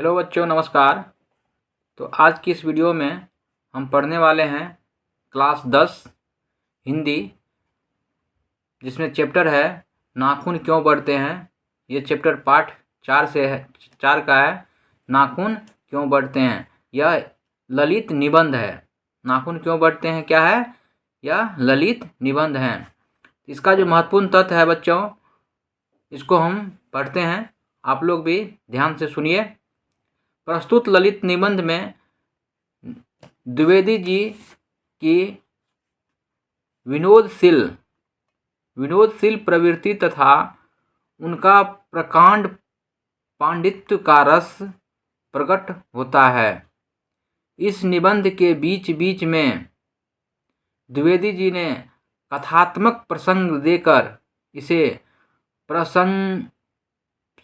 Hello बच्चों, नमस्कार। तो आज की इस वीडियो में हम पढ़ने वाले हैं क्लास 10 हिंदी, जिसमें चैप्टर है नाखून क्यों बढ़ते हैं। ये चैप्टर पार्ट 4 का है, नाखून क्यों बढ़ते हैं। यह ललित निबंध है। नाखून क्यों बढ़ते हैं क्या है? यह ललित निबंध है। इसका जो महत्वपूर्ण तथ्य है बच्चों, इसको हम पढ़ते हैं। आप लोग भी ध्यान से सुनिए। प्रस्तुत ललित निबंध में द्विवेदी जी की विनोदशील प्रवृत्ति तथा उनका प्रकांड पांडित्य का रस प्रकट होता है। इस निबंध के बीच बीच में द्विवेदी जी ने कथात्मक प्रसंग देकर इसे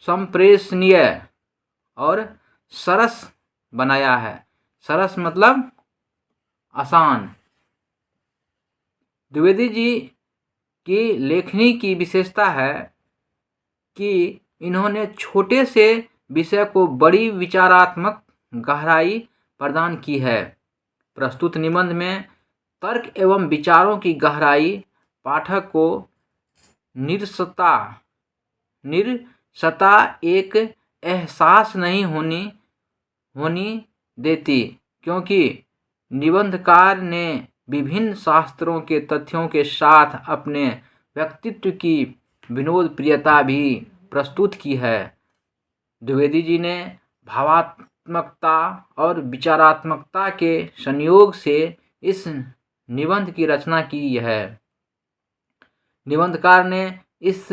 संप्रेषणीय और सरस बनाया है। सरस मतलब आसान। द्विवेदी जी की लेखनी की विशेषता है कि इन्होंने छोटे से विषय को बड़ी विचारात्मक गहराई प्रदान की है। प्रस्तुत निबंध में तर्क एवं विचारों की गहराई पाठक को निरसता एक एहसास नहीं होनी देती, क्योंकि निबंधकार ने विभिन्न शास्त्रों के तथ्यों के साथ अपने व्यक्तित्व की विनोदप्रियता भी प्रस्तुत की है। द्विवेदी जी ने भावात्मकता और विचारात्मकता के संयोग से इस निबंध की रचना की है। निबंधकार ने इस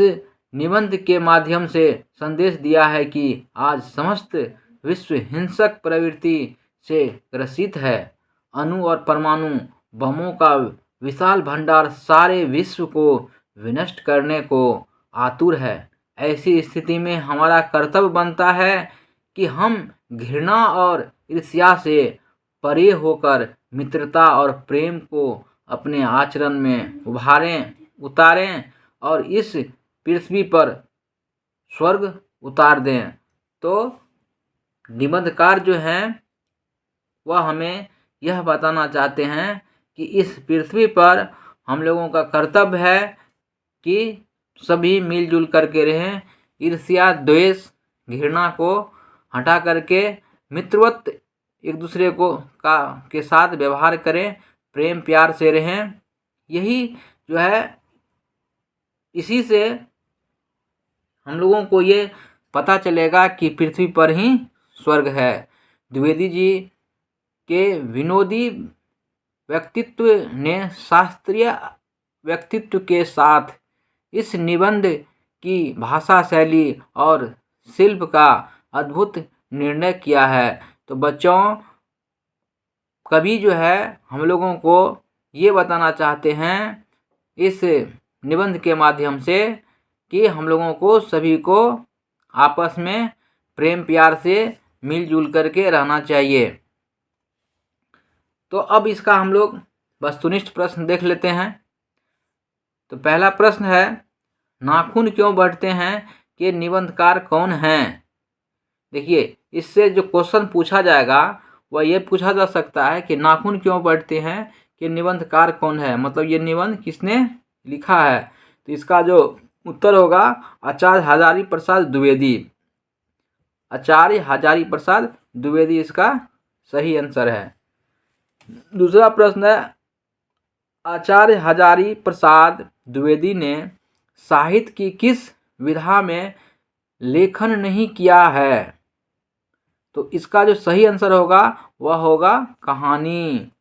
निबंध के माध्यम से संदेश दिया है कि आज समस्त विश्व हिंसक प्रवृत्ति से ग्रसित है। अणु और परमाणु बमों का विशाल भंडार सारे विश्व को विनष्ट करने को आतुर है। ऐसी स्थिति में हमारा कर्तव्य बनता है कि हम घृणा और ईर्ष्या से परे होकर मित्रता और प्रेम को अपने आचरण में उतारें और इस पृथ्वी पर स्वर्ग उतार दें। तो निबंधकार जो हैं वह हमें यह बताना चाहते हैं कि इस पृथ्वी पर हम लोगों का कर्तव्य है कि सभी मिलजुल करके रहें, ईर्ष्या द्वेष घृणा को हटा करके मित्रवत एक दूसरे के साथ व्यवहार करें, प्रेम प्यार से रहें। यही जो है, इसी से हम लोगों को ये पता चलेगा कि पृथ्वी पर ही स्वर्ग है। द्विवेदी जी के विनोदी व्यक्तित्व ने शास्त्रीय व्यक्तित्व के साथ इस निबंध की भाषा शैली और शिल्प का अद्भुत निर्णय किया है। तो बच्चों, कवि जो है हम लोगों को ये बताना चाहते हैं इस निबंध के माध्यम से कि हम लोगों को सभी को आपस में प्रेम प्यार से मिलजुल करके रहना चाहिए। तो अब इसका हम लोग वस्तुनिष्ठ प्रश्न देख लेते हैं। तो पहला प्रश्न है, नाखून क्यों बढ़ते हैं कि निबंधकार कौन हैं? देखिए, इससे जो क्वेश्चन पूछा जाएगा वह ये पूछा जा सकता है कि नाखून क्यों बढ़ते हैं कि निबंधकार कौन है, मतलब ये निबंध किसने लिखा है। तो इसका जो उत्तर होगा आचार्य हजारी प्रसाद द्विवेदी। आचार्य हजारी प्रसाद द्विवेदी इसका सही आंसर है। दूसरा प्रश्न है, आचार्य हजारी प्रसाद द्विवेदी ने साहित्य की किस विधा में लेखन नहीं किया है? तो इसका जो सही आंसर होगा वह होगा कहानी।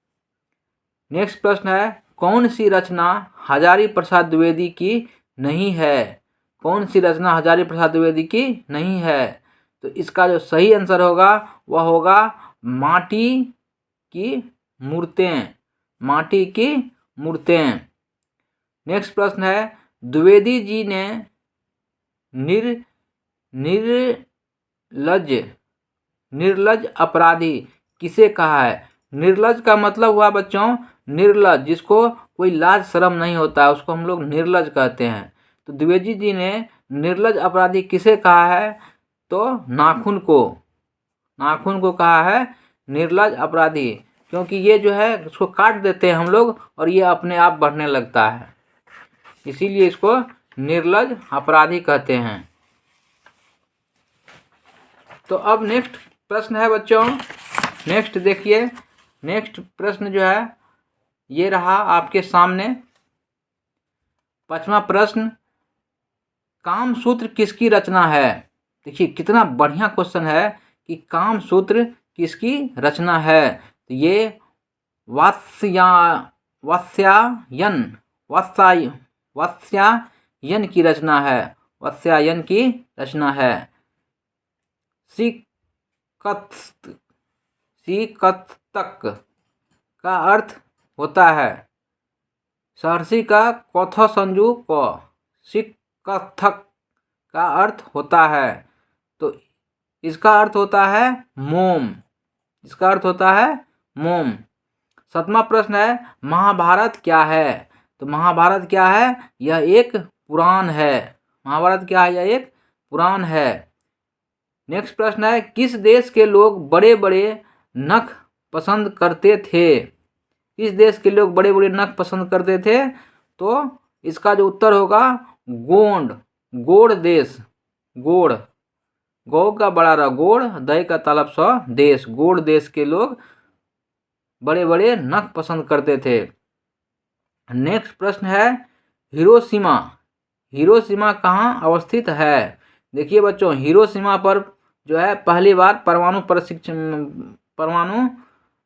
नेक्स्ट प्रश्न है, कौन सी रचना हजारी प्रसाद द्विवेदी की नहीं है? कौन सी रचना हजारी प्रसाद द्विवेदी की नहीं है? तो इसका जो सही आंसर होगा वह होगा माटी की मूर्तें। माटी की मूर्तें। नेक्स्ट प्रश्न है, द्विवेदी जी ने निर्लज अपराधी किसे कहा है? निर्लज का मतलब हुआ बच्चों निर्लज, जिसको कोई लाज शर्म नहीं होता है उसको हम लोग निर्लज कहते हैं। तो द्विवेदी जी ने निर्लज अपराधी किसे कहा है? तो नाखून को। नाखून को कहा है निर्लज अपराधी, क्योंकि ये जो है इसको काट देते हैं हम लोग और ये अपने आप बढ़ने लगता है, इसीलिए इसको निर्लज अपराधी कहते हैं। तो अब नेक्स्ट प्रश्न है बच्चों, नेक्स्ट देखिए, नेक्स्ट प्रश्न जो है ये रहा आपके सामने। 5वां प्रश्न, कामसूत्र किसकी रचना है? देखिए कितना बढ़िया क्वेश्चन है कि कामसूत्र किसकी रचना है। तो ये वात्स्यायन की रचना है, वात्स्यायन की रचना है। सिकत्तक का अर्थ होता है, सहर्षि का कौथो संजू को सिकत्तक का अर्थ होता है, तो इसका अर्थ होता है मोम, इसका अर्थ होता है मोम। 7वां प्रश्न है, महाभारत क्या है? तो महाभारत क्या है? यह एक पुराण है, महाभारत क्या है? यह एक पुराण है। नेक्स्ट प्रश्न है, किस देश के लोग बड़े बड़े नख पसंद करते थे? किस देश के लोग बड़े बड़े नख पसंद करते थे? तो इसका जो उत्तर होगा गोड़ देश, गोड़, गौ का बड़ा रहा गोड़, दही का तालब स देश, गोड़ देश के लोग बड़े बड़े नख पसंद करते थे। नेक्स्ट प्रश्न है, हिरोशिमा, हिरोशिमा कहाँ अवस्थित है? देखिए बच्चों, हिरोशिमा पर जो है पहली बार परमाणु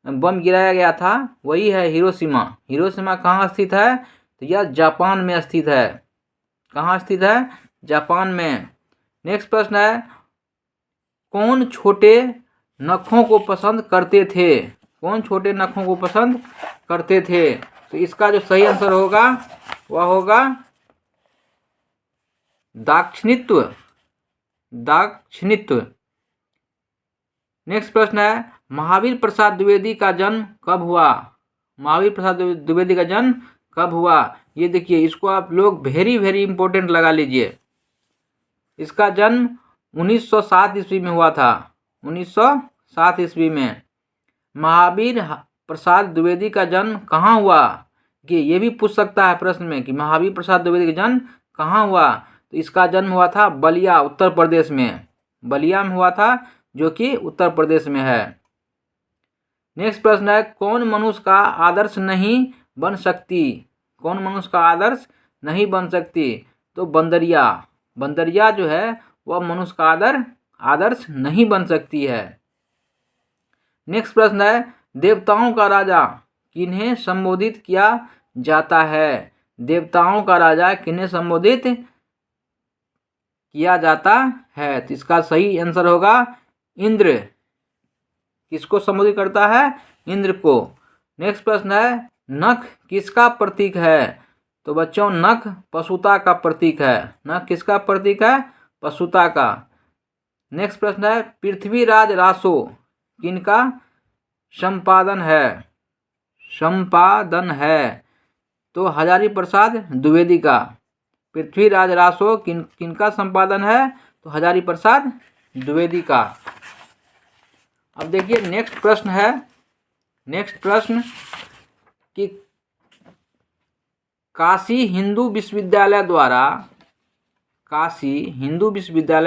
बम गिराया गया था, वही है हिरोशिमा। हिरोशिमा कहाँ स्थित है? तो यह जापान में स्थित है। कहाँ स्थित है? जापान में। नेक्स्ट प्रश्न है, कौन छोटे नखों को पसंद करते थे? कौन छोटे नखों को पसंद करते थे? तो इसका जो सही आंसर होगा वह होगा दाक्षिणात्य, दाक्षिणात्य। नेक्स्ट प्रश्न है, महावीर प्रसाद द्विवेदी का जन्म कब हुआ? महावीर प्रसाद द्विवेदी का जन्म कब हुआ? ये देखिए, इसको आप लोग वेरी वेरी इंपॉर्टेंट लगा लीजिए। इसका जन्म 1907 ईस्वी में हुआ था, 1907 ईस्वी में। महावीर प्रसाद द्विवेदी का जन्म कहाँ हुआ? कि ये भी पूछ सकता है प्रश्न में कि महावीर प्रसाद द्विवेदी का जन्म कहाँ हुआ? तो इसका जन्म हुआ था बलिया, उत्तर प्रदेश में, बलिया में हुआ था, जो कि उत्तर प्रदेश में है। नेक्स्ट प्रश्न है, कौन मनुष्य का आदर्श नहीं बन सकती? कौन मनुष्य का आदर्श नहीं बन सकती? तो बंदरिया, बंदरिया जो है वह मनुष्य का आदर्श नहीं बन सकती है। नेक्स्ट प्रश्न है, देवताओं का राजा किन्हें संबोधित किया जाता है? देवताओं का राजा किन्हें संबोधित किया जाता है? तो इसका सही आंसर होगा इंद्र। किसको संबोधित करता है? इंद्र को। नेक्स्ट प्रश्न है, नख किसका प्रतीक है? तो बच्चों, नख पशुता का प्रतीक है। नख किसका प्रतीक है? पशुता का। नेक्स्ट प्रश्न है, पृथ्वीराज रासो किनका संपादन है? संपादन है तो हजारी प्रसाद द्विवेदी का। पृथ्वीराज रासो किनका संपादन है? तो हजारी प्रसाद द्विवेदी का। अब देखिए नेक्स्ट प्रश्न है, नेक्स्ट प्रश्न कि काशी हिंदू विश्वविद्यालय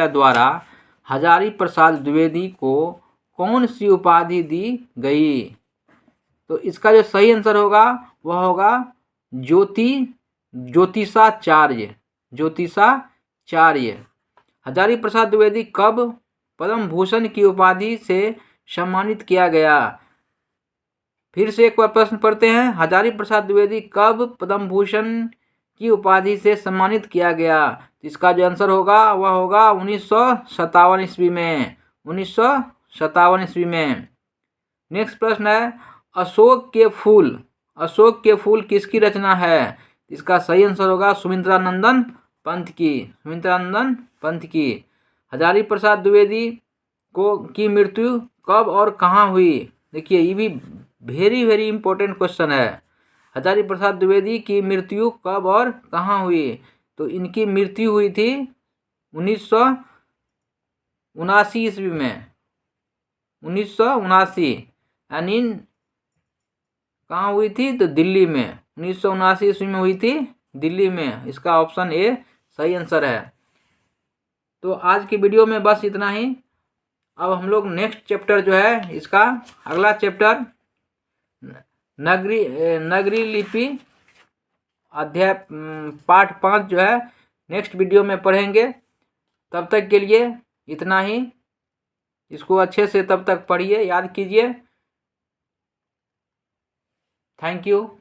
द्वारा हजारी प्रसाद द्विवेदी को कौन सी उपाधि दी गई? तो इसका जो सही आंसर होगा वह होगा ज्योतिषाचार्य, ज्योतिषाचार्य। हजारी प्रसाद द्विवेदी कब पद्म भूषण की उपाधि से सम्मानित किया गया? फिर से एक बार प्रश्न पढ़ते हैं, हजारी प्रसाद द्विवेदी कब पद्म भूषण की उपाधि से सम्मानित किया गया? इसका जो आंसर होगा वह होगा 1957 ईस्वी में, 1957 ईस्वी में। नेक्स्ट प्रश्न है, अशोक के फूल किसकी रचना है? इसका सही आंसर होगा सुमित्रानंदन पंत की, सुमित्रानंदन पंत की। हजारी प्रसाद द्विवेदी की मृत्यु कब और कहाँ हुई? देखिए ये भी वेरी वेरी इंपॉर्टेंट क्वेश्चन है। हजारी प्रसाद द्विवेदी की मृत्यु कब और कहाँ हुई? तो इनकी मृत्यु हुई थी 1979 ईस्वी में, 1979 यानी कहाँ हुई थी? तो दिल्ली में 1979 ईस्वी में हुई थी, दिल्ली में। इसका ऑप्शन ए सही आंसर है। तो आज की वीडियो में बस इतना ही। अब हम लोग नेक्स्ट चैप्टर जो है, इसका अगला चैप्टर नगरी लिपि अध्याय पार्ट 5 जो है नेक्स्ट वीडियो में पढ़ेंगे। तब तक के लिए इतना ही। इसको अच्छे से तब तक पढ़िए, याद कीजिए। Thank you.